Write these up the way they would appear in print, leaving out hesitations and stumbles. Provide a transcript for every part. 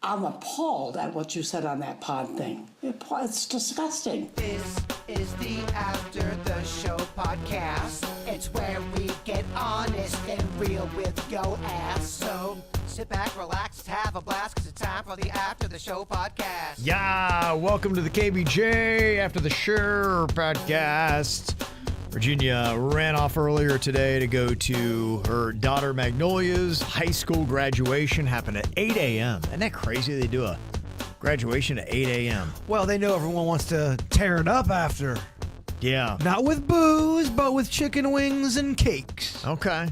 I'm appalled at what you said on that pod thing. It's disgusting. This is the After the Show podcast. It's where we get honest and real with yo ass. So sit back, relax, have a blast, because it's time for the After the Show podcast. Yeah, welcome to the KVJ After the Show podcast. Virginia ran off earlier today to go to her daughter Magnolia's high school graduation. Happened at 8 a.m. Isn't that crazy? They do a graduation at 8 a.m. Well, they know everyone wants to tear it up after. Yeah. Not with booze, but with chicken wings and cakes. Okay.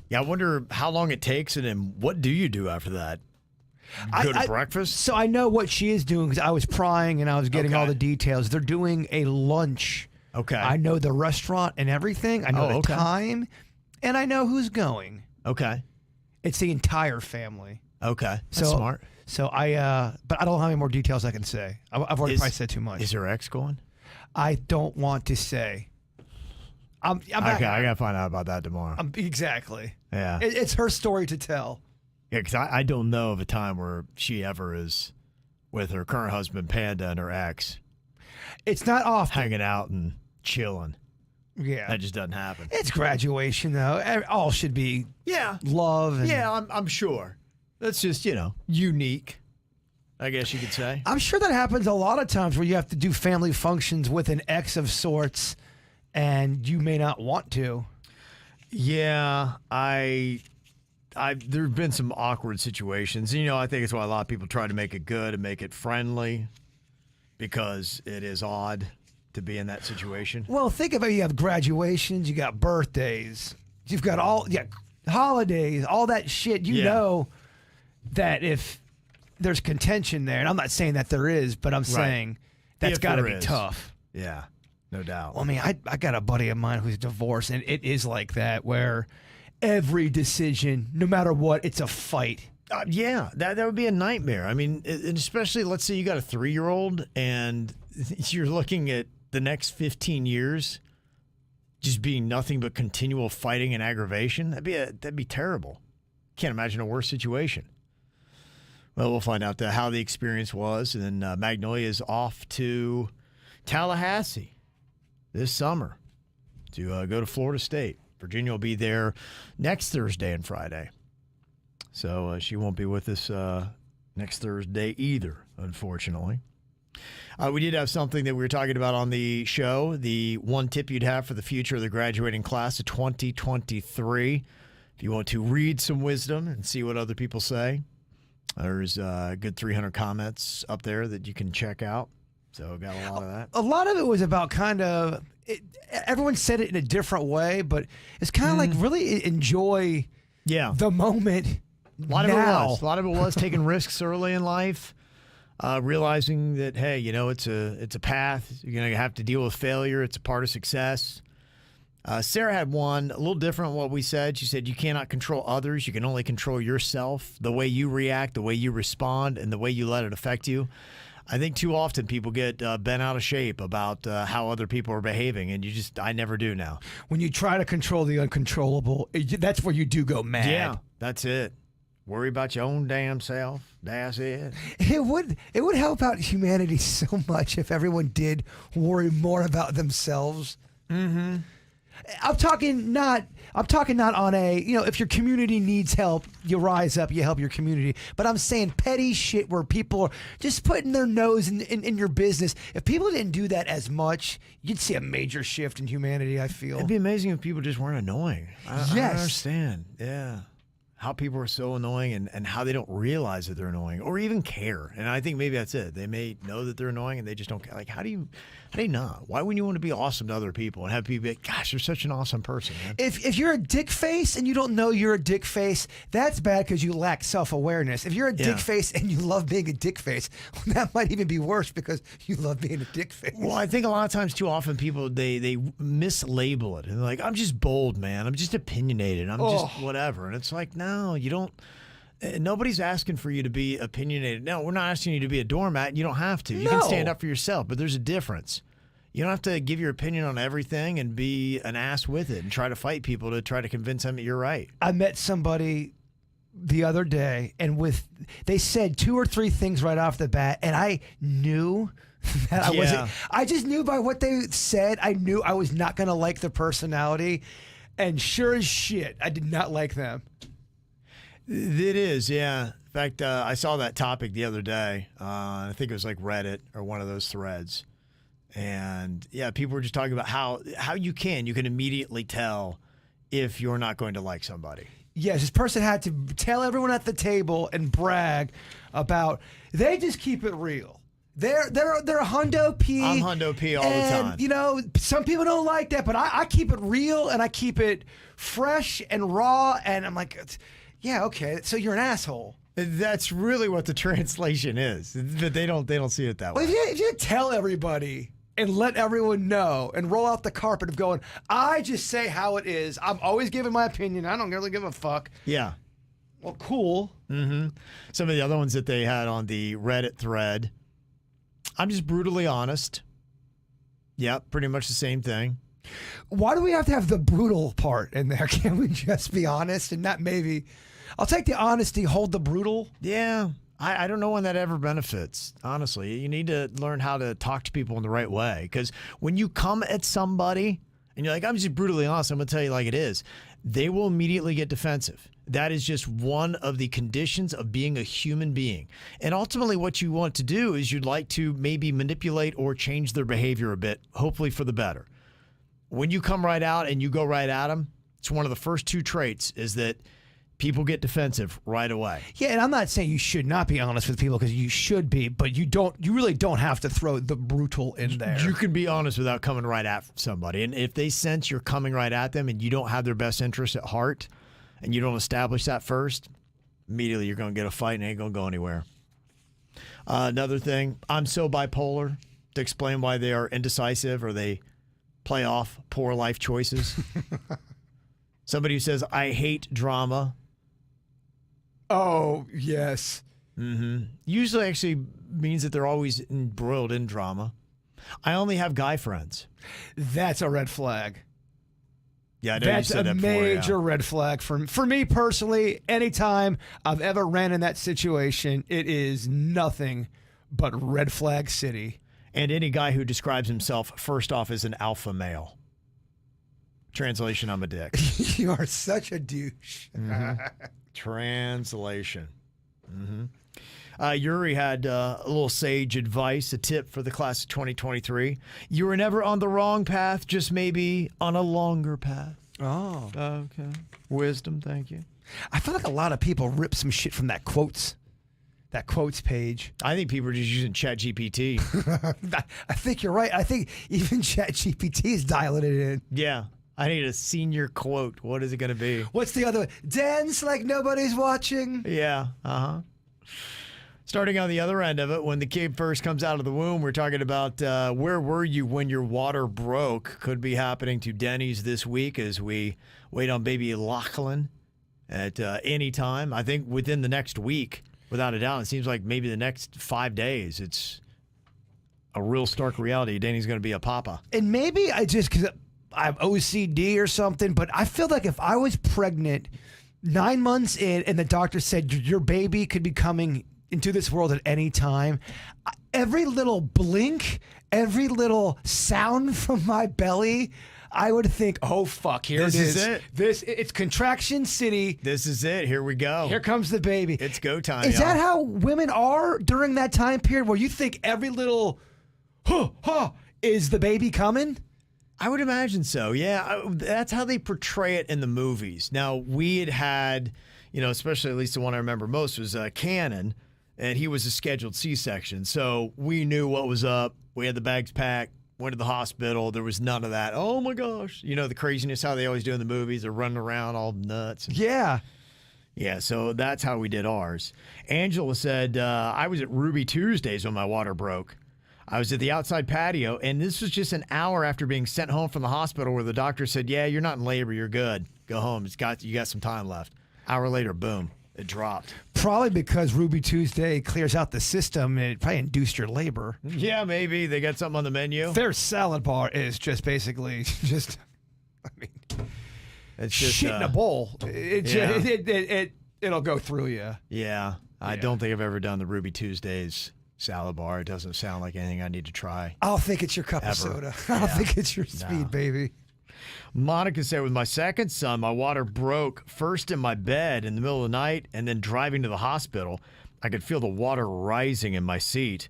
Yeah, I wonder how long it takes and then what do you do after that? Go to breakfast? So I know what she is doing because I was prying and I was getting all the details. They're doing a lunch. Okay. I know the restaurant and everything. I know the time, and I know who's going. Okay. It's the entire family. Okay. That's smart. So but I don't have any more details I can say. I've already probably said too much. Is her ex going? I don't want to say. I'm okay, I got to find out about that tomorrow. Exactly. Yeah. It's her story to tell. Yeah, because I don't know of a time where she ever is with her current husband, Panda, and her ex. It's not often. Hanging out and chilling. Yeah. That just doesn't happen. It's graduation, though. All should be love. And I'm sure. That's just, unique, I guess you could say. I'm sure that happens a lot of times where you have to do family functions with an ex of sorts, and you may not want to. Yeah, there have been some awkward situations. I think it's why a lot of people try to make it good and make it friendly, because it is odd to be in that situation. Well, think of it. You have graduations, you got birthdays, you've got holidays, all that shit. You know that if there's contention there, and I'm not saying that there is, but I'm saying that's got to be tough. Yeah, no doubt. Well, I mean, I got a buddy of mine who's divorced, and it is like that, where every decision, no matter what, it's a fight. Yeah, that would be a nightmare. I mean, and especially, let's say you got a 3-year-old and you're looking at the next 15 years just being nothing but continual fighting and aggravation. That'd be terrible. Can't imagine a worse situation. Well, we'll find out how the experience was, and then Magnolia is off to Tallahassee this summer to go to Florida State. Virginia will be there next Thursday and Friday. So she won't be with us next Thursday either, unfortunately. We did have something that we were talking about on the show, the one tip you'd have for the future of the graduating class of 2023. If you want to read some wisdom and see what other people say, there's a good 300 comments up there that you can check out. So got a lot of that. A lot of it was about everyone said it in a different way, but it's kind of like really enjoy the moment. A lot of it was taking risks early in life, realizing that, hey, it's a path. You're going to have to deal with failure. It's a part of success. Sarah had one a little different than what we said. She said you cannot control others. You can only control yourself, the way you react, the way you respond, and the way you let it affect you. I think too often people get bent out of shape about how other people are behaving, and I never do now. When you try to control the uncontrollable, that's where you do go mad. Yeah, that's it. Worry about your own damn self. That's it. It would help out humanity so much if everyone did worry more about themselves. Mm-hmm. I'm talking not on if your community needs help, you rise up, you help your community. But I'm saying petty shit where people are just putting their nose in your business. If people didn't do that as much, you'd see a major shift in humanity, I feel. It'd be amazing if people just weren't annoying. I don't understand. Yeah. How people are so annoying and how they don't realize that they're annoying or even care. And I think maybe that's it. They may know that they're annoying and they just don't care. Like, how do you not? Why wouldn't you want to be awesome to other people and have people be like, gosh, you're such an awesome person, man? If you're a dick face and you don't know you're a dick face, that's bad because you lack self-awareness. If you're a dick face and you love being a dick face, that might even be worse because you love being a dick face. Well, I think a lot of times too often people, they mislabel it. And they're like, I'm just bold, man. I'm just opinionated. I'm just whatever. And it's like, no, you don't. Nobody's asking for you to be opinionated. No, we're not asking you to be a doormat. You don't have to. You can stand up for yourself, but there's a difference. You don't have to give your opinion on everything and be an ass with it and try to fight people to try to convince them that you're right. I met somebody the other day, and they said 2 or 3 things right off the bat, and I knew that I wasn't. I just knew by what they said. I knew I was not going to like their personality, and sure as shit, I did not like them. It is, yeah. In fact, I saw that topic the other day. I think it was like Reddit or one of those threads. And yeah, people were just talking about how you can immediately tell if you're not going to like somebody. Yes, this person had to tell everyone at the table and brag about they just keep it real. They're a hundo P. I'm hundo P all the time. You know, some people don't like that, but I keep it real and I keep it fresh and raw. And I'm like, yeah, okay, so you're an asshole. That's really what the translation is. But they don't see it that way. Well, if you tell everybody and let everyone know and roll out the carpet of going, I just say how it is. I'm always giving my opinion. I don't really give a fuck. Yeah. Well, cool. Mm-hmm. Some of the other ones that they had on the Reddit thread, I'm just brutally honest. Yeah, pretty much the same thing. Why do we have to have the brutal part in there? Can't we just be honest and not maybe? I'll take the honesty, hold the brutal. Yeah. I don't know when that ever benefits, honestly. You need to learn how to talk to people in the right way. Because when you come at somebody and you're like, I'm just brutally honest, I'm going to tell you like it is, they will immediately get defensive. That is just one of the conditions of being a human being. And ultimately what you want to do is you'd like to maybe manipulate or change their behavior a bit, hopefully for the better. When you come right out and you go right at them, it's one of the first 2 traits is that people get defensive right away. Yeah, and I'm not saying you should not be honest with people because you should be, but you really don't have to throw the brutal in there. You can be honest without coming right at somebody. And if they sense you're coming right at them and you don't have their best interest at heart and you don't establish that first, immediately you're going to get a fight and it ain't going to go anywhere. Another thing, I'm so bipolar, to explain why they are indecisive or they play off poor life choices. Somebody who says, I hate drama. Oh, yes. Mm-hmm. Usually actually means that they're always embroiled in drama. I only have guy friends. That's a red flag. Yeah, I know That's you said a that before, major red flag for me personally. Anytime I've ever ran in that situation, it is nothing but red flag city. And any guy who describes himself first off as an alpha male. Translation, I'm a dick. You are such a douche. Mm-hmm. Translation. Mm-hmm. Yuri had a little sage advice, a tip for the class of 2023. You were never on the wrong path, just maybe on a longer path. Oh. Okay. Wisdom, thank you. I feel like a lot of people rip some shit from that quotes page. I think people are just using ChatGPT. I think you're right. I think even ChatGPT is dialing it in. Yeah. I need a senior quote. What is it going to be? What's the other? Dance like nobody's watching. Yeah. Uh-huh. Starting on the other end of it, when the kid first comes out of the womb, we're talking about where were you when your water broke? Could be happening to Denny's this week as we wait on baby Lachlan at any time. I think within the next week, without a doubt. It seems like maybe the next 5 days, it's a real stark reality. Danny's going to be a papa. And maybe because I have OCD or something, but I feel like if I was pregnant 9 months in and the doctor said your baby could be coming into this world at any time, every little blink, every little sound from my belly, I would think, oh, fuck, here This it is. is it. It's contraction city. This is it. Here we go. Here comes the baby. It's go time. Is that how women are during that time period where you think every little, is the baby coming? I would imagine so. Yeah, that's how they portray it in the movies. Now, we had, especially at least the one I remember most was Cannon, and he was a scheduled C-section. So we knew what was up. We had the bags packed, went to the hospital. There was none of that. Oh, my gosh. The craziness, how they always do in the movies. They're running around all nuts. Yeah. Yeah, so that's how we did ours. Angela said, I was at Ruby Tuesdays when my water broke. I was at the outside patio, and this was just an hour after being sent home from the hospital where the doctor said, yeah, you're not in labor, you're good. Go home. You got some time left. Hour later, boom, it dropped. Probably because Ruby Tuesday clears out the system and it probably induced your labor. Yeah, maybe. They got something on the menu. Their salad bar is just basically it's just shit in a bowl. It it'll go through you. Yeah. I don't think I've ever done the Ruby Tuesdays salad bar. It doesn't sound like anything I need to try. I don't think it's your cup of soda. I don't think it's your speed, baby. Monica said, with my second son, my water broke first in my bed in the middle of the night and then driving to the hospital. I could feel the water rising in my seat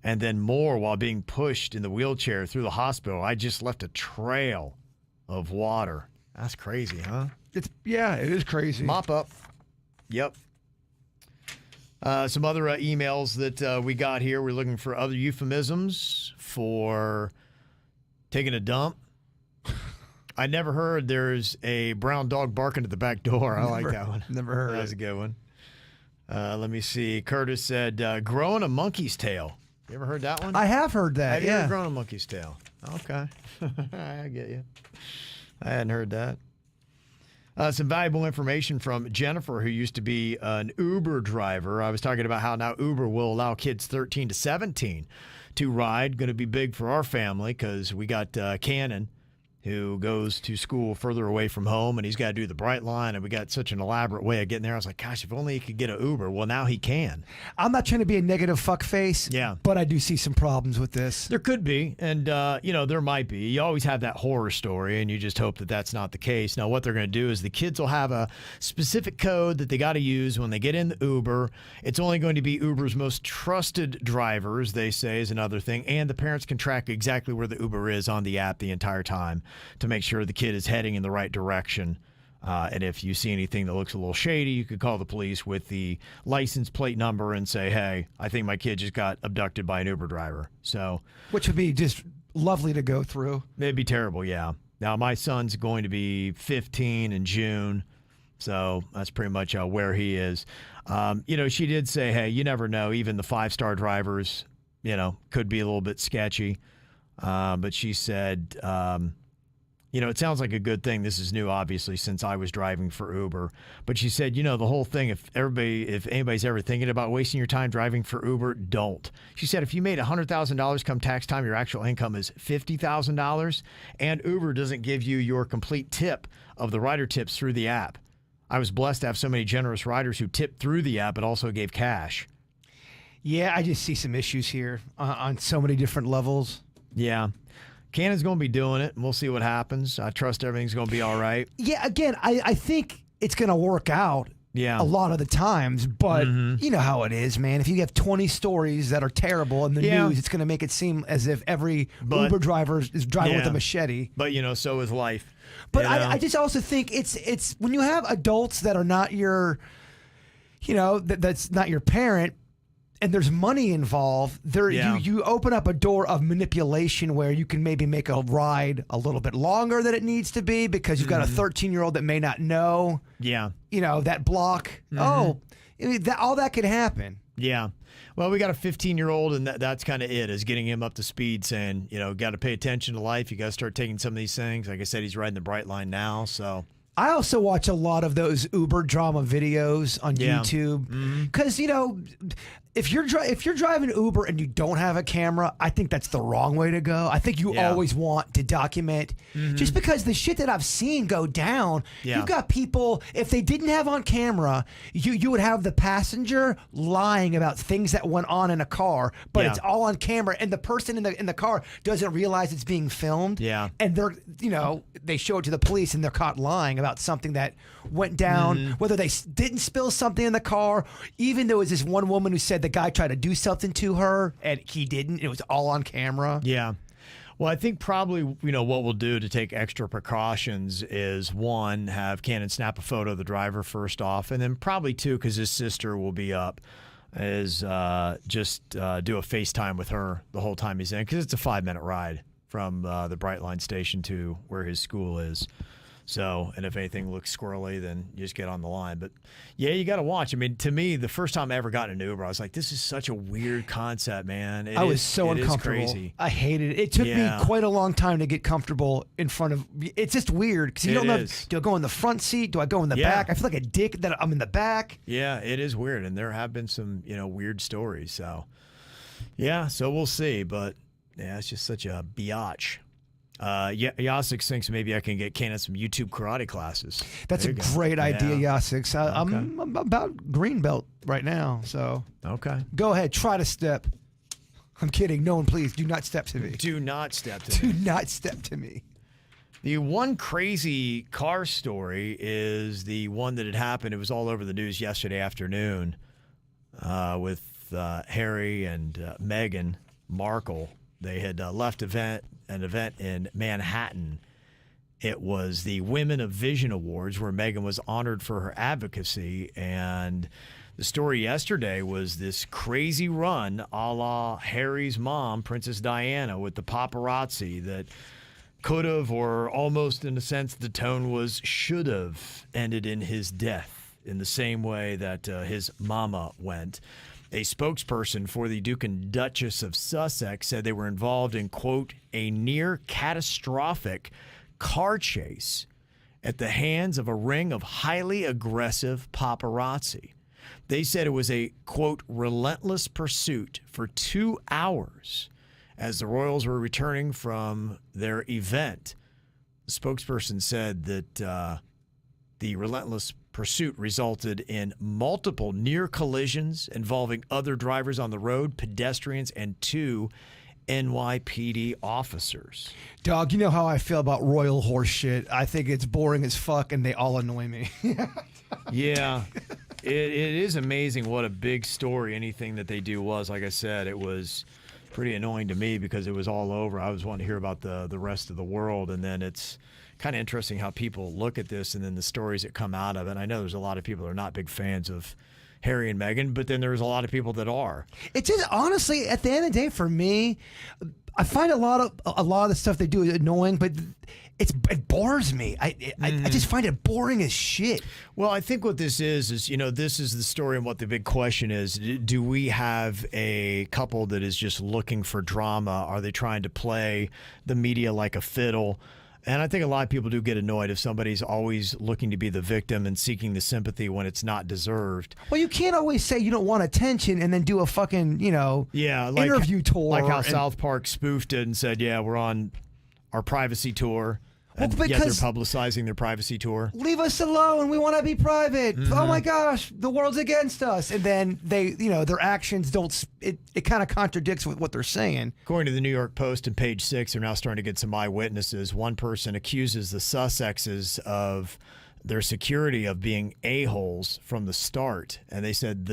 and then more while being pushed in the wheelchair through the hospital. I just left a trail of water. That's crazy, huh? It is crazy. Mop up. Yep. Some other emails that we got here. We're looking for other euphemisms for taking a dump. I never heard there's a brown dog barking at the back door. I like that one. Never heard That was it. a good one. Let me see. Curtis said, growing a monkey's tail. You ever heard that one? I have heard that, Have you yeah. ever grown a monkey's tail? Okay. I get you. I hadn't heard that. Some valuable information from Jennifer, who used to be an Uber driver. I was talking about how now Uber will allow kids 13 to 17 to ride. Going to be big for our family because we got Cannon, who goes to school further away from home, and he's got to do the Bright Line, and we got such an elaborate way of getting there. I was like, gosh, if only he could get an Uber. Well, now he can. I'm not trying to be a negative fuckface, but I do see some problems with this. There could be, and, there might be. You always have that horror story, and you just hope that that's not the case. Now, what they're going to do is the kids will have a specific code that they got to use when they get in the Uber. It's only going to be Uber's most trusted drivers, they say, is another thing, and the parents can track exactly where the Uber is on the app the entire time to make sure the kid is heading in the right direction. And if you see anything that looks a little shady, you could call the police with the license plate number and say, hey, I think my kid just got abducted by an Uber driver. So, which would be just lovely to go through. It'd be terrible, yeah. Now, my son's going to be 15 in June, so that's pretty much where he is. She did say, hey, you never know. Even the 5-star drivers, could be a little bit sketchy. But she said... it sounds like a good thing. This is new, obviously, since I was driving for Uber. But she said, the whole thing, if anybody's ever thinking about wasting your time driving for Uber, don't. She said, if you made $100,000 come tax time, your actual income is $50,000, and Uber doesn't give you your complete tip of the rider tips through the app. I was blessed to have so many generous riders who tipped through the app, but also gave cash. Yeah, I just see some issues here on so many different levels. Yeah. Cannon's going to be doing it, and we'll see what happens. I trust everything's going to be all right. Yeah, again, I think it's going to work out a lot of the times, but you know how it is, man. If you have 20 stories that are terrible in the news, it's going to make it seem as if every Uber driver is driving with a machete. But, so is life. But I just also think it's when you have adults that are not your, that's not your parent, and there's money involved, you open up a door of manipulation where you can maybe make a ride a little bit longer than it needs to be because you've got a 13-year-old that may not know. Yeah. That block. Oh, all that could happen. Yeah. Well, we got a 15-year-old, and that's kind of it, is getting him up to speed, saying, got to pay attention to life. You got to start taking some of these things. Like I said, he's riding the Bright Line now, so... I also watch a lot of those Uber drama videos on YouTube because if you're driving Uber and you don't have a camera, I think that's the wrong way to go. I think you always want to document just because the shit that I've seen go down. You've got people, if they didn't have on camera, you would have the passenger lying about things that went on in a car, but it's all on camera, and the person in the car doesn't realize it's being filmed. Yeah, and they're they show it to the police and they're caught lying about something that went down, whether they didn't spill something in the car. Even there was this one woman who said the guy tried to do something to her and he didn't. It was all on camera. Yeah. Well, I think probably, what we'll do to take extra precautions is, one, have Cannon snap a photo of the driver first off, and then probably, two, because his sister will be up, is just do a FaceTime with her the whole time he's in, because it's a 5-minute ride from the Bright Line station to where his school is. So, and if anything looks squirrely, then you just get on the line. But yeah, you got to watch. I mean, to me, the first time I ever got in an Uber, I was like, this is such a weird concept, man. I was so uncomfortable. Crazy. I hated it. It took me quite a long time to get comfortable in front of. It's just weird because you don't know. Do I go in the front seat? Do I go in the back? I feel like a dick that I'm in the back. Yeah, it is weird. And there have been some, weird stories. So, yeah, so we'll see. But yeah, it's just such a biatch. Yasik thinks maybe I can get Kanan some YouTube karate classes. That's There a you go. great idea, Yeah. Yasik. I'm about green belt right now, so Okay. go ahead, try to step. I'm kidding. No one, please do not step to me. Do not step to Do me. not step to me. The one crazy car story is the one that had happened. It was all over the news yesterday afternoon with Harry and Meghan Markle. They had left an event in Manhattan. It was the Women of Vision Awards where Meghan was honored for her advocacy. And the story yesterday was this crazy run a la Harry's mom, Princess Diana, with the paparazzi that could have, or almost in a sense, the tone was should have ended in his death in the same way that his mama went. A spokesperson for the Duke and Duchess of Sussex said they were involved in, quote, a near catastrophic car chase at the hands of a ring of highly aggressive paparazzi. They said it was a, quote, relentless pursuit for 2 hours as the royals were returning from their event. The spokesperson said that the relentless pursuit resulted in multiple near collisions involving other drivers on the road, pedestrians, and 2 NYPD officers. Dog, you know how I feel about royal horse shit. I think it's boring as fuck, and they all annoy me. Yeah, it is amazing what a big story anything that they do was. Like I said, it was pretty annoying to me because it was all over. I was wanting to hear about the rest of the world, and then it's kind of interesting how people look at this and then the stories that come out of it. And I know there's a lot of people that are not big fans of Harry and Meghan, but then there's a lot of people that are. It's just honestly, at the end of the day, for me, I find a lot of the stuff they do annoying, but it bores me. I just find it boring as shit. Well, I think what this is this is the story, and what the big question is: do we have a couple that is just looking for drama? Are they trying to play the media like a fiddle? And I think a lot of people do get annoyed if somebody's always looking to be the victim and seeking the sympathy when it's not deserved. Well, you can't always say you don't want attention and then do a fucking, interview tour. Like how South Park spoofed it and said, yeah, we're on our privacy tour. And yet they're publicizing their privacy tour. Leave us alone. We want to be private. Mm-hmm. Oh my gosh, the world's against us. And then they, their actions don't. It kind of contradicts with what they're saying. According to the New York Post and Page 6, they're now starting to get some eyewitnesses. One person accuses the Sussexes of their security of being a-holes from the start, and they said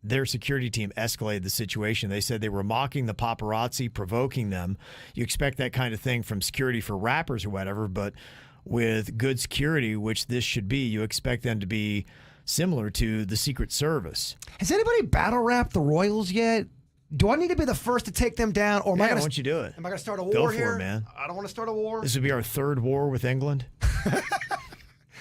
their security team escalated the situation. They said they were mocking the paparazzi, provoking them. You expect that kind of thing from security for rappers or whatever, but with good security, which this should be, you expect them to be similar to the Secret Service. Has anybody battle rapped the Royals yet? Do I need to be the first to take them down, or am I Why going don't you do it? Am I going to start a war Go for here? it, man. I don't want to start a war. This would be our third war with England.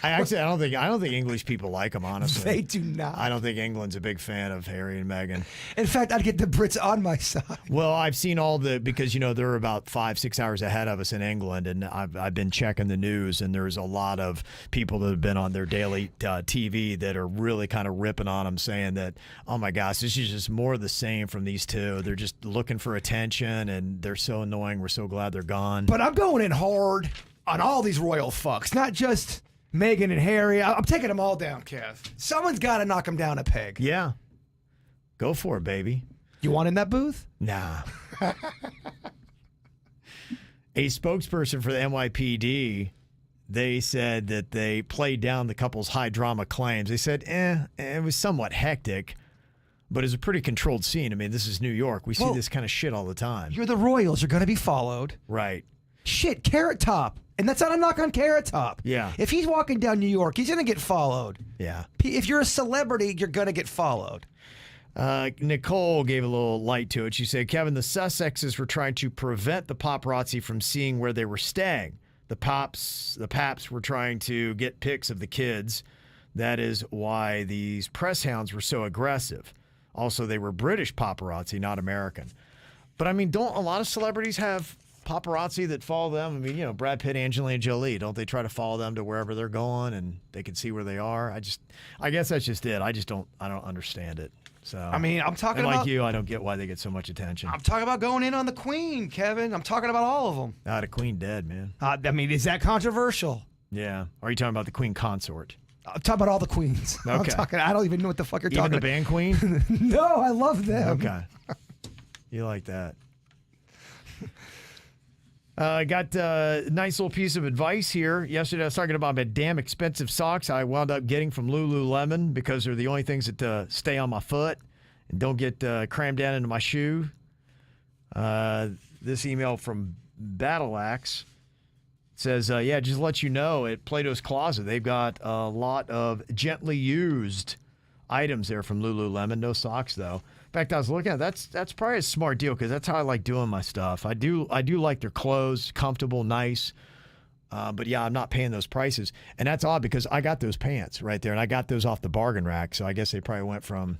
I don't think English people like them, honestly. They do not. I don't think England's a big fan of Harry and Meghan. In fact, I'd get the Brits on my side. Well, I've seen because they're about 5-6 hours ahead of us in England, and I've been checking the news, and there's a lot of people that have been on their daily TV that are really kind of ripping on them, saying that, oh my gosh, this is just more of the same from these two. They're just looking for attention, and they're so annoying. We're so glad they're gone. But I'm going in hard on all these royal fucks, not just Meghan and Harry. I'm taking them all down, Kev. Someone's got to knock them down a peg. Yeah. Go for it, baby. You want in that booth? Nah. A spokesperson for the NYPD, they said that they played down the couple's high drama claims. They said, it was somewhat hectic, but it's a pretty controlled scene. I mean, this is New York. We see this kind of shit all the time. You're the royals. You're going to be followed. Right. Shit, Carrot Top. And that's not a knock on Carrot Top. Yeah. If he's walking down New York, he's going to get followed. Yeah. If you're a celebrity, you're going to get followed. Nicole gave a little light to it. She said, Kevin, the Sussexes were trying to prevent the paparazzi from seeing where they were staying. The paps were trying to get pics of the kids. That is why these press hounds were so aggressive. Also, they were British paparazzi, not American. But I mean, don't a lot of celebrities have paparazzi that follow them. I mean, Brad Pitt, Angelina Jolie, don't they try to follow them to wherever they're going and they can see where they are? I guess that's just it. I don't understand it. So I mean, I'm talking and about like you, I don't get why they get so much attention. I'm talking about going in on the Queen, Kevin. I'm talking about all of them. The Queen dead, man. I mean, is that controversial? Yeah. Or are you talking about the Queen consort? I'm talking about all the queens. Okay. I don't even know what the fuck you're Even talking the about. band Queen? No, I love them. Okay. You like that. I got a nice little piece of advice here. Yesterday I was talking about my damn expensive socks I wound up getting from Lululemon because they're the only things that stay on my foot and don't get crammed down into my shoe. This email from Battle Axe says, just to let you know, at Plato's Closet, they've got a lot of gently used items there from Lululemon. No socks, though. In fact, I was looking at that's probably a smart deal because that's how I like doing my stuff. I do like their clothes, comfortable, nice. But yeah, I'm not paying those prices. And that's odd because I got those pants right there, and I got those off the bargain rack. So I guess they probably went from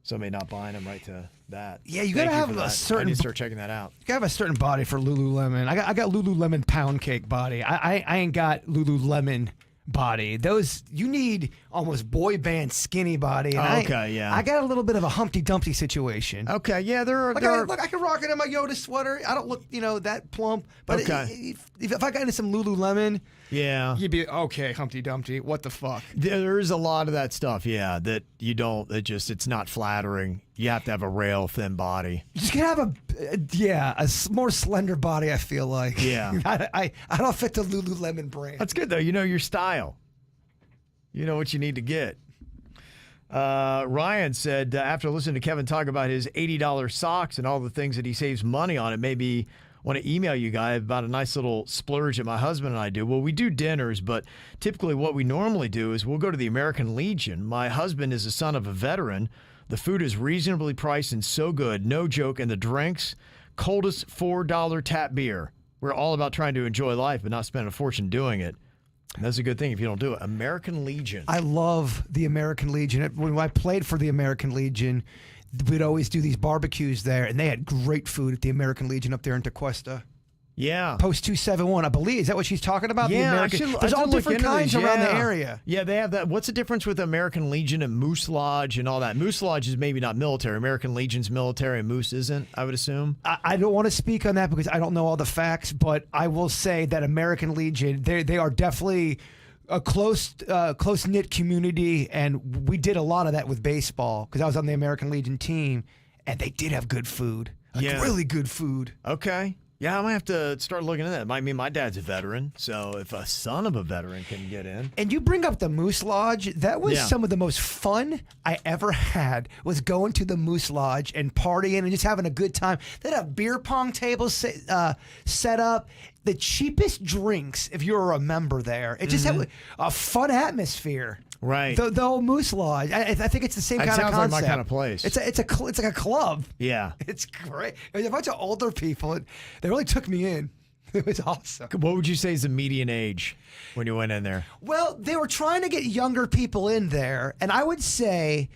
somebody not buying them right to that. Yeah, you gotta have a certain. I need to start checking that out. You gotta have a certain body for Lululemon. I got Lululemon pound cake body. I ain't got Lululemon body. Those you need almost boy band skinny body. And yeah. I got a little bit of a Humpty Dumpty situation. Okay, yeah, there are. I can rock it in my Yoda sweater. I don't look, that plump. But if I got into some Lululemon, yeah, you'd be okay. Humpty Dumpty. What the fuck? There is a lot of that stuff. Yeah, that you don't. It's not flattering. You have to have a rail thin body. You just gotta have a more slender body. I feel like. Yeah. I don't fit the Lululemon brand. That's good though. You know your style. You know what you need to get. Ryan said after listening to Kevin talk about his $80 socks and all the things that he saves money on, it maybe want to email you guys about a nice little splurge that my husband and I do. Well, we do dinners, but typically what we normally do is we'll go to the American Legion. My husband is the son of a veteran. The food is reasonably priced and so good, no joke. And the drinks, coldest $4 tap beer. We're all about trying to enjoy life but not spend a fortune doing it. And that's a good thing if you don't do it. American Legion. I love the American Legion. When I played for the American Legion, we'd always do these barbecues there, and they had great food at the American Legion up there in Tequesta. Yeah. Post 271, I believe. Is that what she's talking about? Yeah, the American. There's all different kinds around the area. Yeah, they have that. What's the difference with American Legion and Moose Lodge and all that? Moose Lodge is maybe not military. American Legion's military and Moose isn't, I would assume. I don't want to speak on that because I don't know all the facts, but I will say that American Legion, they are definitely a close-knit community, and we did a lot of that with baseball because I was on the American Legion team, and they did have good food. Really good food. Okay. Yeah, I might have to start looking at that. I mean, my dad's a veteran, so if a son of a veteran can get in. And you bring up the Moose Lodge. That was some of the most fun I ever had, was going to the Moose Lodge and partying and just having a good time. They had a beer pong table set up. The cheapest drinks, if you're a member there. It just had a fun atmosphere. Right. The old Moose Lodge. I think it's the same kind of concept. It sounds like my kind of place. It's like a club. Yeah. It's great. There's a bunch of older people. They really took me in. It was awesome. What would you say is the median age when you went in there? Well, they were trying to get younger people in there, and I would say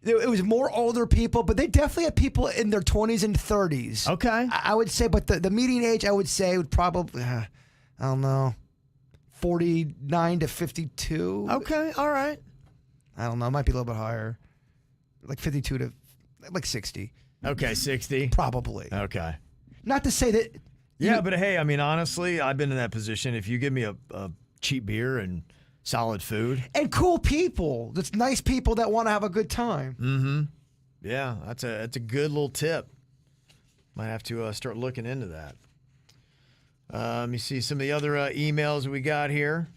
it was more older people, but they definitely had people in their 20s and 30s. Okay. I would say, but the median age, I would say, would probably, I don't know, 49 to 52. Okay, all right. I don't know. It might be a little bit higher. Like 52 to, like 60. Okay, 60. Probably. Okay. Not to say that. Yeah, but hey, I mean, honestly, I've been in that position. If you give me a cheap beer and solid food. And cool people. That's nice people that want to have a good time. Mm-hmm. Yeah, that's a good little tip. Might have to start looking into that. Let me see some of the other emails we got here.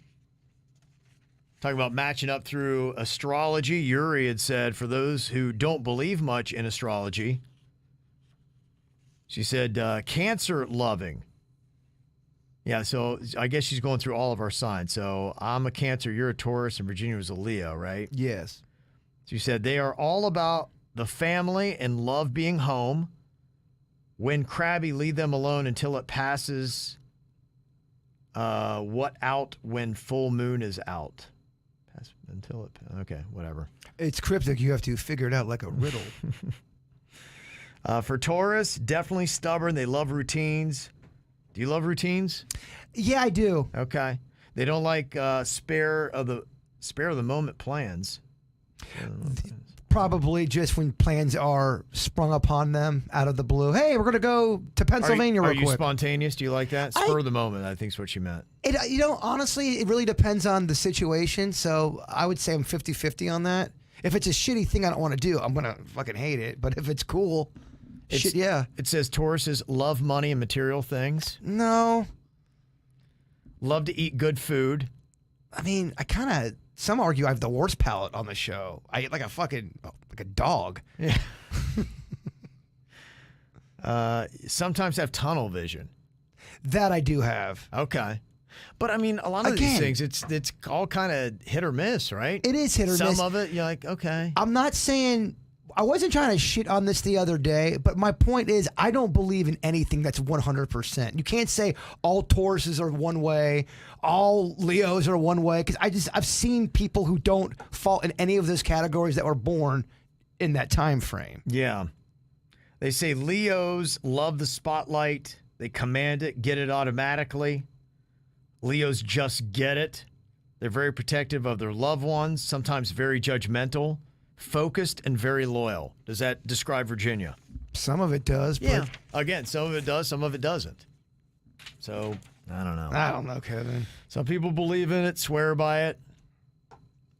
Talking about matching up through astrology. Yuri had said, for those who don't believe much in astrology, she said, Cancer loving. Yeah, so I guess she's going through all of our signs. So I'm a Cancer, you're a Taurus, and Virginia was a Leo, right? Yes. She said, they are all about the family and love being home. When crabby, leave them alone until it passes. What out when full moon is out? Okay, whatever. It's cryptic. You have to figure it out like a riddle. For Taurus, definitely stubborn. They love routines. Do you love routines? Yeah, I do. Okay. They don't like spare of the moment plans. Probably just when plans are sprung upon them out of the blue. Hey, we're going to go to Pennsylvania Are real you quick. spontaneous? Do you like that? Spur of the moment, I think is what you meant. Honestly, it really depends on the situation. So I would say I'm 50-50 on that. If it's a shitty thing I don't want to do, I'm going to fucking hate it. But if it's cool, shit, yeah. It says Tauruses love money and material things. No. Love to eat good food. I mean, some argue I have the worst palate on the show. I eat like a dog. Yeah. Sometimes have tunnel vision. That I do have. Okay. But I mean, a lot of these things, it's all kind of hit or miss, right? It is hit or miss. Some of it, you're like, okay. I'm not saying, I wasn't trying to shit on this the other day, but my point is I don't believe in anything that's 100%. You can't say all Tauruses are one way, all Leos are one way, because I've seen people who don't fall in any of those categories that were born in that time frame. Yeah. They say Leos love the spotlight. They command it, get it automatically. Leos just get it. They're very protective of their loved ones, sometimes very judgmental, focused, and very loyal. Does that describe Virginia? Some of it does. Yeah. Again, some of it does, some of it doesn't. So, I don't know. I don't know, Kevin. Some people believe in it, swear by it.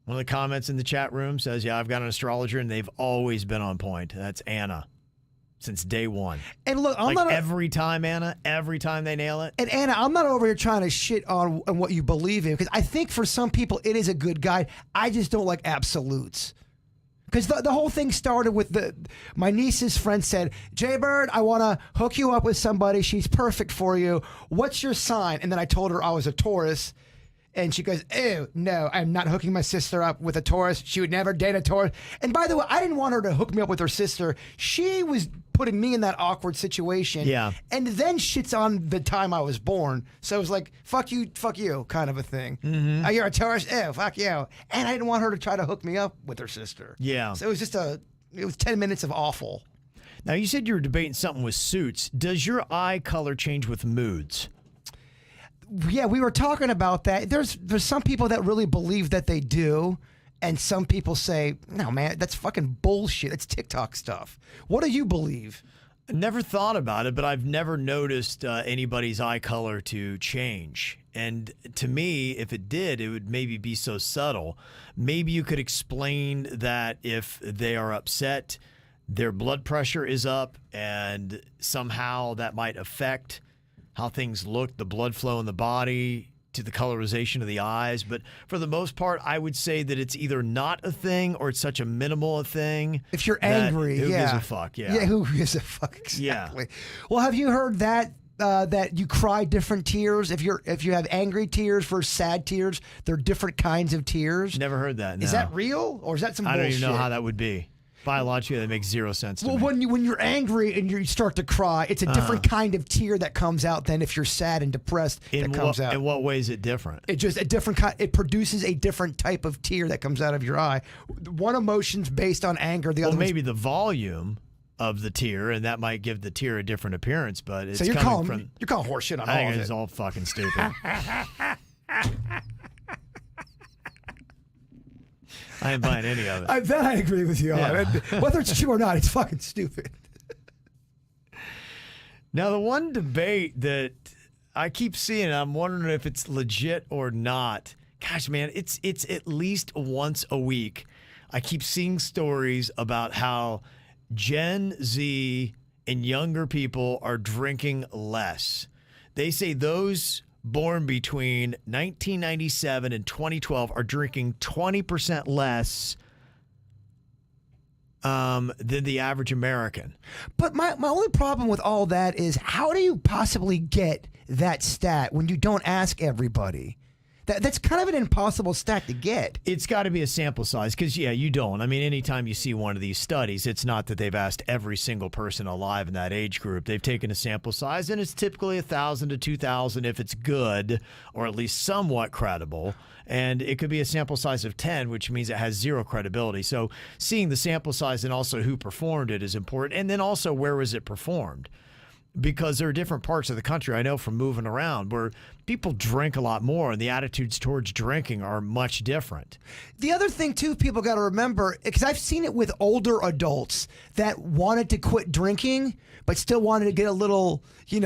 One of the comments in the chat room says, yeah, I've got an astrologer, and they've always been on point. That's Anna. Since day one. And look, every time, Anna, every time they nail it. And Anna, I'm not over here trying to shit on what you believe in, because I think for some people it is a good guide. I just don't like absolutes. Because the whole thing started with my niece's friend said, Jay-Bird, I want to hook you up with somebody. She's perfect for you. What's your sign? And then I told her I was a Taurus. And she goes, ew, no, I'm not hooking my sister up with a Taurus. She would never date a Taurus. And by the way, I didn't want her to hook me up with her sister. She was putting me in that awkward situation. Yeah. And then shits on the time I was born. So it was like, fuck you, kind of a thing. Mm-hmm. Oh, you're a Taurus? Ew, fuck you. And I didn't want her to try to hook me up with her sister. Yeah. So it was just it was 10 minutes of awful. Now, you said you were debating something with suits. Does your eye color change with moods? Yeah, we were talking about that. There's some people that really believe that they do, and some people say, no, man, that's fucking bullshit. It's TikTok stuff. What do you believe? I never thought about it, but I've never noticed anybody's eye color to change. And to me, if it did, it would maybe be so subtle. Maybe you could explain that if they are upset, their blood pressure is up, and somehow that might affect how things look, the blood flow in the body, to the colorization of the eyes. But for the most part, I would say that it's either not a thing or it's such a minimal a thing. If you're angry, who gives a fuck? Yeah. Yeah, who gives a fuck? Exactly. Yeah. Well, have you heard that you cry different tears? If you have angry tears versus sad tears, they're different kinds of tears. Never heard that. No. Is that real, or is that some bullshit? I don't even know how that would be. Biologically, that makes zero sense to me. Well, when you're angry and you start to cry, it's a different kind of tear that comes out than if you're sad and depressed that comes out. In what way is it different? It just a different kind. It produces a different type of tear that comes out of your eye. One emotion's based on anger. The other, maybe the volume of the tear, and that might give the tear a different appearance. But it's so you're coming calling horseshit on I all of think it. it's all fucking stupid. I ain't buying any of it. That I agree with you on. Whether it's true or not, it's fucking stupid. Now, the one debate that I keep seeing, I'm wondering if it's legit or not. Gosh, man, it's at least once a week. I keep seeing stories about how Gen Z and younger people are drinking less. They say those born between 1997 and 2012 are drinking 20% less than the average American. But my only problem with all that is, how do you possibly get that stat when you don't ask everybody? That's kind of an impossible stat to get. It's got to be a sample size because, yeah, you don't. I mean, anytime you see one of these studies, it's not that they've asked every single person alive in that age group. They've taken a sample size, and it's typically 1,000 to 2,000 if it's good or at least somewhat credible. And it could be a sample size of 10, which means it has zero credibility. So seeing the sample size and also who performed it is important. And then also, where was it performed? because there are different parts of the country I know from moving around where people drink a lot more and the attitudes towards drinking are much different. The other thing, too, people got to remember, because I've seen it with older adults that wanted to quit drinking but still wanted to get a little, a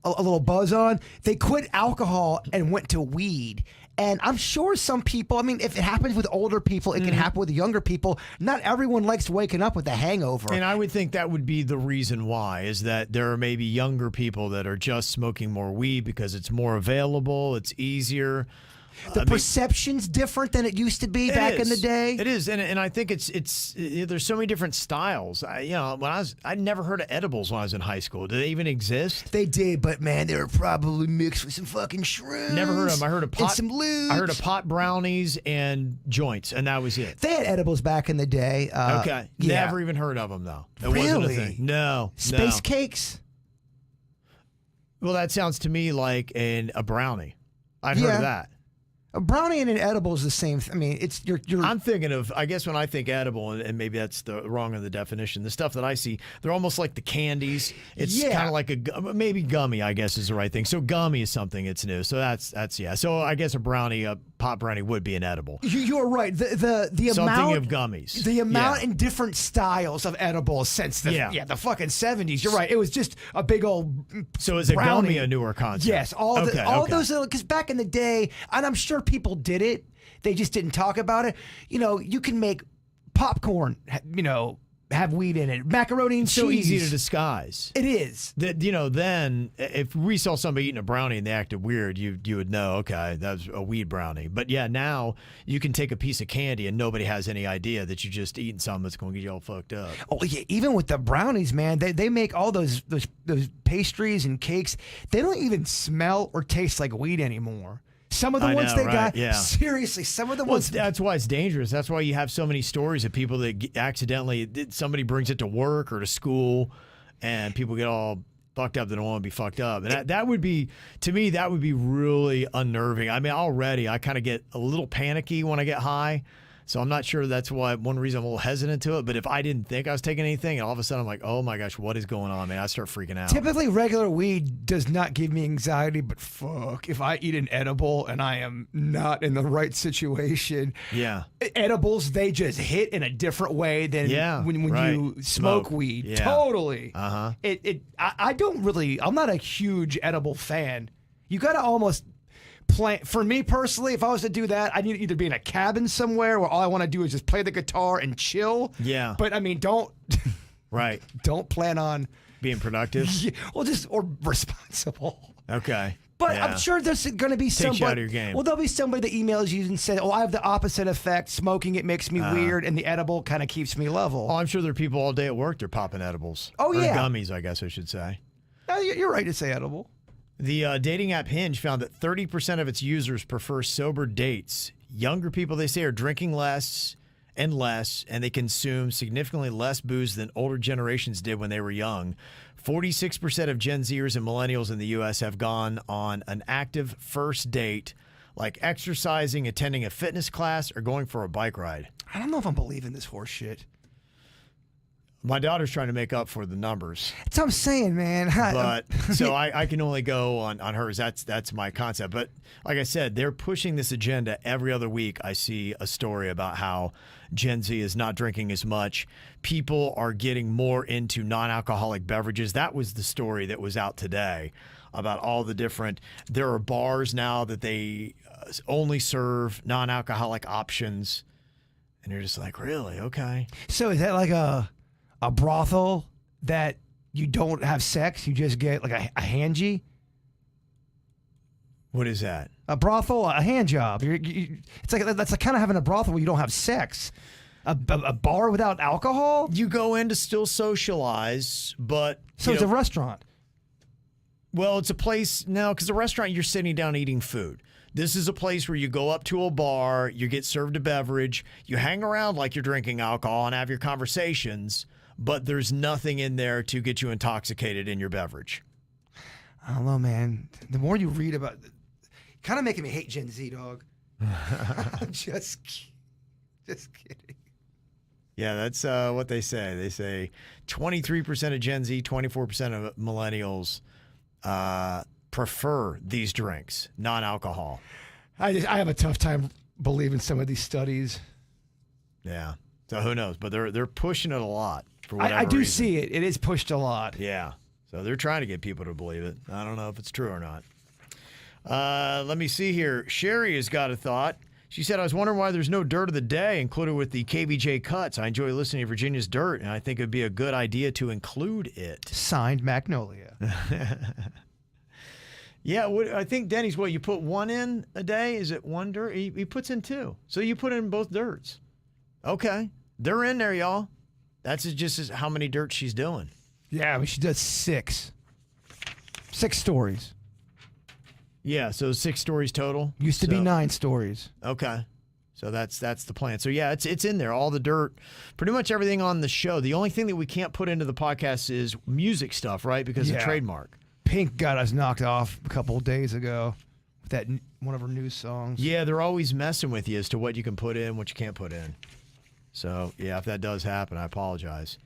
little buzz on. They quit alcohol and went to weed. And I'm sure some people, I mean, if it happens with older people, it can happen with younger people. Not everyone likes waking up with a hangover. And I would think that would be the reason why, is that there are maybe younger people that are just smoking more weed because it's more available, it's easier. The perception's different than it used to be back in the day. It is, and I think it's there's so many different styles. I'd never heard of edibles when I was in high school. Do they even exist? They did, but man, they were probably mixed with some fucking shrooms. Never heard of them. I heard of pot. And some lubes. I heard of pot brownies and joints, and that was it. They had edibles back in the day. Okay, yeah. never even heard of them though. It Really? wasn't a thing. No, Space cakes. Well, that sounds to me like a brownie. I'd heard of that. A brownie and an edible is the same. I mean, it's you're. I'm thinking of. I guess when I think edible, and maybe that's wrong in the definition. The stuff that I see, they're almost like the candies. It's kind of like maybe gummy. I guess is the right thing. So gummy is something it's new. So that's yeah. So I guess a pot brownie would be an edible. You're right. The Something amount of gummies. The amount and different styles of edibles since the fucking 70s. You're right. It was just a big old. So is a gummy a newer concept? Yes, all those little, because back in the day, and I'm sure people did it, they just didn't talk about it. You can make popcorn, have weed in it, macaroni and cheese. So easy to disguise. It is. That then if we saw somebody eating a brownie and they acted weird, you would know, okay, that's a weed brownie. But yeah, now you can take a piece of candy and nobody has any idea that you just eating something that's going to get you all fucked up. Oh yeah, even with the brownies, man, they make all those pastries and cakes. They don't even smell or taste like weed anymore. Some of the ones they got, seriously, some of the ones. That's why it's dangerous. That's why you have so many stories of people that accidentally, somebody brings it to work or to school, and people get all fucked up. They don't want to be fucked up. And that would be, to me, that would be really unnerving. I mean, already I kind of get a little panicky when I get high. So I'm not sure that's why one reason I'm a little hesitant to it. But if I didn't think I was taking anything, and all of a sudden I'm like, oh my gosh, what is going on, man? I start freaking out. Typically, regular weed does not give me anxiety, but fuck, if I eat an edible and I am not in the right situation, edibles, they just hit in a different way than when you smoke weed. Yeah. Totally. Uh-huh. I'm not a huge edible fan. You got to almost. For me personally, if I was to do that, I need to either be in a cabin somewhere where all I want to do is just play the guitar and chill. Yeah. But I mean, don't plan on being productive. Or responsible. Okay. But I'm sure there's going to be somebody. Takes you out of your game. Well, there'll be somebody that emails you and says, "Oh, I have the opposite effect. Smoking it makes me weird, and the edible kind of keeps me level." Oh, I'm sure there are people all day at work. They're popping edibles. Oh, or yeah. Gummies, I guess I should say. No, you're right to say edible. The dating app Hinge found that 30% of its users prefer sober dates. Younger people, they say, are drinking less, and they consume significantly less booze than older generations did when they were young. 46% of Gen Zers and millennials in the U.S. have gone on an active first date, like exercising, attending a fitness class, or going for a bike ride. I don't know if I'm believing this horse shit. My daughter's trying to make up for the numbers. That's what I'm saying, man. But so I can only go on hers. That's my concept. But like I said, they're pushing this agenda every other week. I see a story about how Gen Z is not drinking as much. People are getting more into non-alcoholic beverages. That was the story that was out today about all the different. There are bars now that they only serve non-alcoholic options, and you're just like, really? Okay. So is that like a brothel that you don't have sex, you just get like a handy? What is that? A brothel, a hand job. It's like that's like kind of having a brothel where you don't have sex. A bar without alcohol? You go in to still socialize, but so it's a restaurant. Well, it's a place now because a restaurant you're sitting down eating food. This is a place where you go up to a bar, you get served a beverage, you hang around like you're drinking alcohol and have your conversations, but there's nothing in there to get you intoxicated in your beverage. I don't know, man. The more you read about it, kind of making me hate Gen Z, dog. I'm just kidding. Yeah, that's what they say. They say 23% of Gen Z, 24% of millennials prefer these drinks, non-alcohol. I have a tough time believing some of these studies. Yeah. So who knows? But they're pushing it a lot for whatever I do reason. see it. It is pushed a lot. Yeah. So they're trying to get people to believe it. I don't know if it's true or not. Let me see here. Sherry has got a thought. She said, I was wondering why there's no dirt of the day included with the KVJ cuts. I enjoy listening to Virginia's Dirt, and I think it would be a good idea to include it. Signed, Magnolia. Yeah, I think, Denny's, what, you put one in a day? Is it one dirt? He puts in two. So you put in both dirts. Okay. They're in there, y'all. That's just how many dirt she's doing. Yeah, I mean, she does 6. 6 stories. Yeah, so 6 stories total. Used to be 9 stories. Okay. So that's the plan. So yeah, it's in there. All the dirt, pretty much everything on the show. The only thing that we can't put into the podcast is music stuff, right? Because of trademark. Pink got us knocked off a couple of days ago with that one of her new songs. Yeah, they're always messing with you as to what you can put in, what you can't put in. So yeah, if that does happen, I apologize.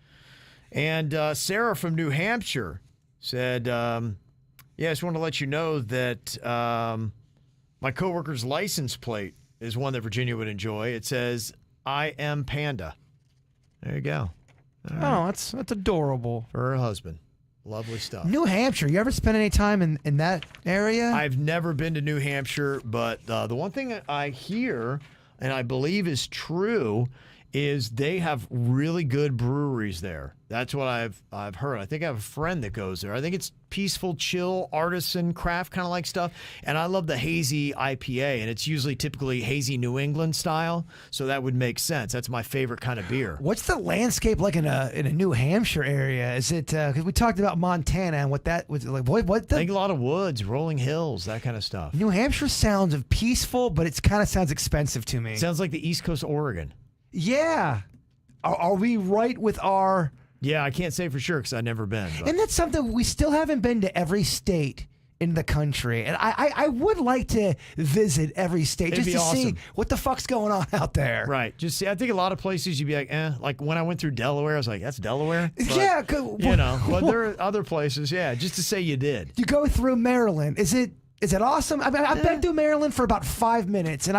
And Sarah from New Hampshire said, yeah, I just want to let you know that my coworker's license plate is one that Virginia would enjoy. It says, I am Panda. There you go. All right. Oh, that's adorable. For her husband. Lovely stuff. New Hampshire, you ever spend any time in that area? I've never been to New Hampshire, but the one thing that I hear, and I believe is true, is they have really good breweries there. That's what I've heard. I think I have a friend that goes there. I think it's peaceful, chill, artisan, craft kind of like stuff. And I love the hazy IPA, and it's usually typically hazy New England style, so that would make sense. That's my favorite kind of beer. What's the landscape like in a New Hampshire area? Is it because we talked about Montana and what that was like? What I think a lot of woods, rolling hills, that kind of stuff. New Hampshire sounds of peaceful, but it kind of sounds expensive to me. Sounds like the East Coast of Oregon. Yeah. Are we right with our... Yeah, I can't say for sure because I've never been. But. And that's something we still haven't been to every state in the country. And I would like to visit every state It'd just to awesome. see what the fuck's going on out there. Right. Just see, I think a lot of places you'd be like, Like when I went through Delaware, I was like, that's Delaware? But, Yeah. you know, but there are other places, yeah, just to say you did. You go through Maryland. Is it awesome? I mean, I've been through Maryland for about 5 minutes, and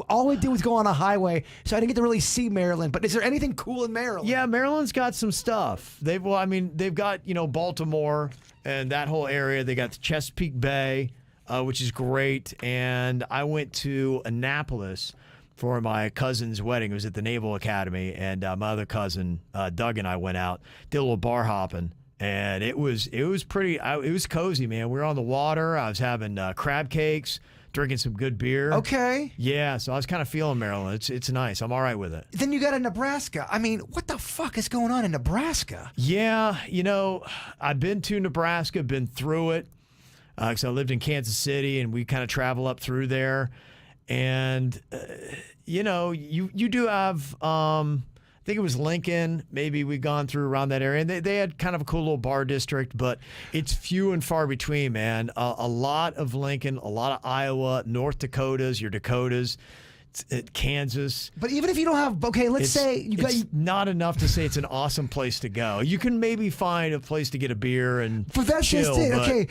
all we did was go on a highway, so I didn't get to really see Maryland. But is there anything cool in Maryland? Yeah, Maryland's got some stuff. They've got, Baltimore and that whole area. They got the Chesapeake Bay, which is great. And I went to Annapolis for my cousin's wedding. It was at the Naval Academy, and my other cousin, Doug, and I went out, did a little bar hopping. And it was pretty. It was cozy, man. We were on the water. I was having crab cakes, drinking some good beer. Okay. Yeah, so I was kind of feeling Maryland. It's nice. I'm all right with it. Then you got to Nebraska. I mean, what the fuck is going on in Nebraska? Yeah, I've been to Nebraska, been through it, because I lived in Kansas City, and we kind of travel up through there. And you do have. I think it was Lincoln. Maybe we've gone through around that area. And they had kind of a cool little bar district, but it's few and far between, man. A lot of Lincoln, a lot of Iowa, North Dakotas, your Dakotas, Kansas. But even if you don't have, let's say it's not enough to say it's an awesome place to go. You can maybe find a place to get a beer and but that's chill, just it. but Okay.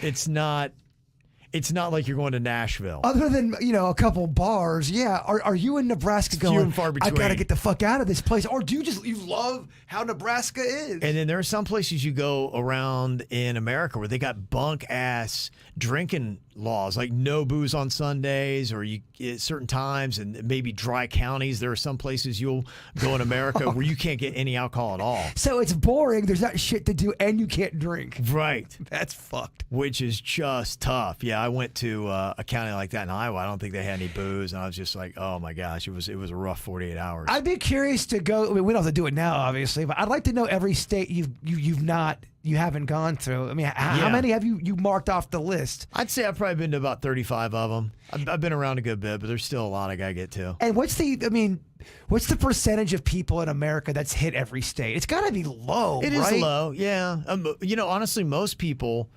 It's not like you're going to Nashville. Other than, a couple bars, yeah. Are you in Nebraska going, few and far between. I got to get the fuck out of this place? Or do you love how Nebraska is? And then there are some places you go around in America where they got bunk-ass drinking laws, like no booze on Sundays or you at certain times, and maybe dry counties. There are some places you'll go in America where you can't get any alcohol at all. So it's boring. There's not shit to do, and you can't drink. Right. That's fucked. Which is just tough. Yeah, I went to a county like that in Iowa. I don't think they had any booze, and I was just like, oh my gosh, it was a rough 48 hours. I'd be curious to go. I mean, we don't have to do it now, obviously, but I'd like to know every state you haven't gone through. I mean, how many have you marked off the list? I'd say I've probably been to about 35 of them. I've been around a good bit, but there's still a lot I gotta get to. And what's the percentage of people in America that's hit every state? It's got to be low. It right? is low, yeah. Honestly, most people,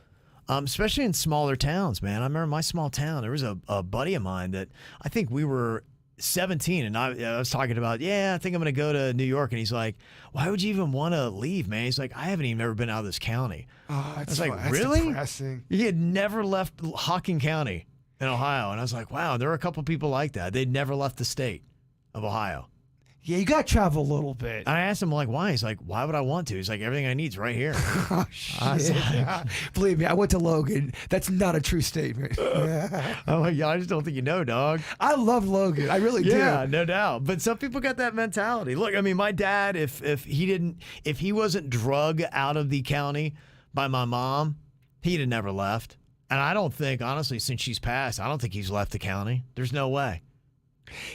especially in smaller towns, man. I remember my small town. There was a buddy of mine that I think we were 17, and I was talking about, I think I'm going to go to New York. And he's like, why would you even want to leave, man? He's like, I haven't even ever been out of this county. Oh, I was like, that's really? depressing. He had never left Hocking County in Ohio. And I was like, wow, there are a couple people like that. They'd never left the state of Ohio. Yeah, you got to travel a little bit. And I asked him, like, why? He's like, why would I want to? He's like, everything I need's right here. Oh, shit. Believe me, I went to Logan. That's not a true statement. I'm like, I just don't think you know, dog. I love Logan. I really do. Yeah, no doubt. But some people got that mentality. Look, I mean, my dad, if he wasn't drug out of the county by my mom, he'd have never left. And I don't think, honestly, since she's passed, I don't think he's left the county. There's no way.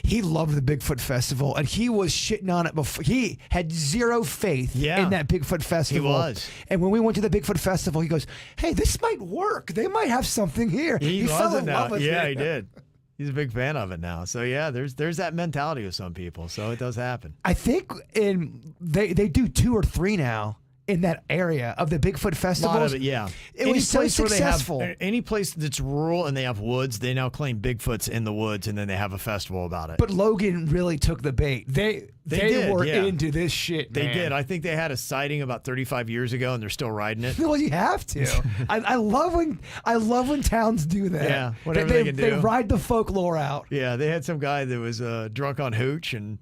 He loved the Bigfoot Festival, and he was shitting on it before. He had zero faith in that Bigfoot Festival. He was. And when we went to the Bigfoot Festival, he goes, hey, this might work. They might have something here. He fell loves it in now. love with Yeah, it. he did. He's a big fan of it now. So, yeah, there's that mentality with some people. So it does happen. I think they do 2 or 3 now in that area of the Bigfoot A festivals. lot of it, yeah. It was so successful. Any place that's rural and they have woods, they now claim Bigfoot's in the woods, and then they have a festival about it. But Logan really took the bait. They did, were yeah. into this shit, They man. did. I think they had a sighting about 35 years ago, and they're still riding it. Well, you have to. I love when towns do that. Yeah, whatever they can do. They ride the folklore out. Yeah, they had some guy that was drunk on hooch and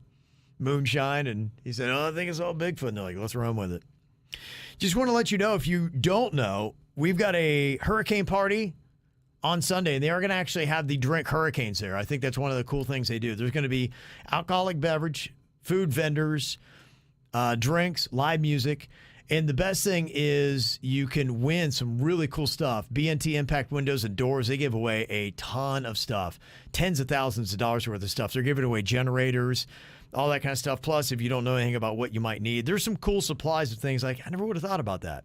moonshine, and he said, I think it's all Bigfoot. And they're like, let's run with it. Just want to let you know, if you don't know, we've got a hurricane party on Sunday, and they are going to actually have the drink hurricanes there. I think that's one of the cool things they do. There's going to be alcoholic beverage, food vendors, drinks, live music. And the best thing is you can win some really cool stuff. BNT Impact Windows and Doors, they give away a ton of stuff. Tens of thousands of dollars worth of stuff. They're giving away generators, all that kind of stuff. Plus, if you don't know anything about what you might need, there's some cool supplies of things like, I never would have thought about that.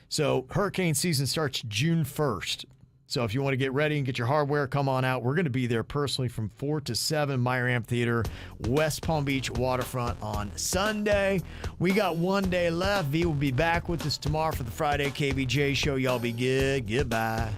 So hurricane season starts June 1st. So if you want to get ready and get your hardware, come on out. We're going to be there personally from 4 to 7, Meyer Amphitheater, West Palm Beach waterfront on Sunday. We got one day left. V will be back with us tomorrow for the Friday KVJ show. Y'all be good. Goodbye.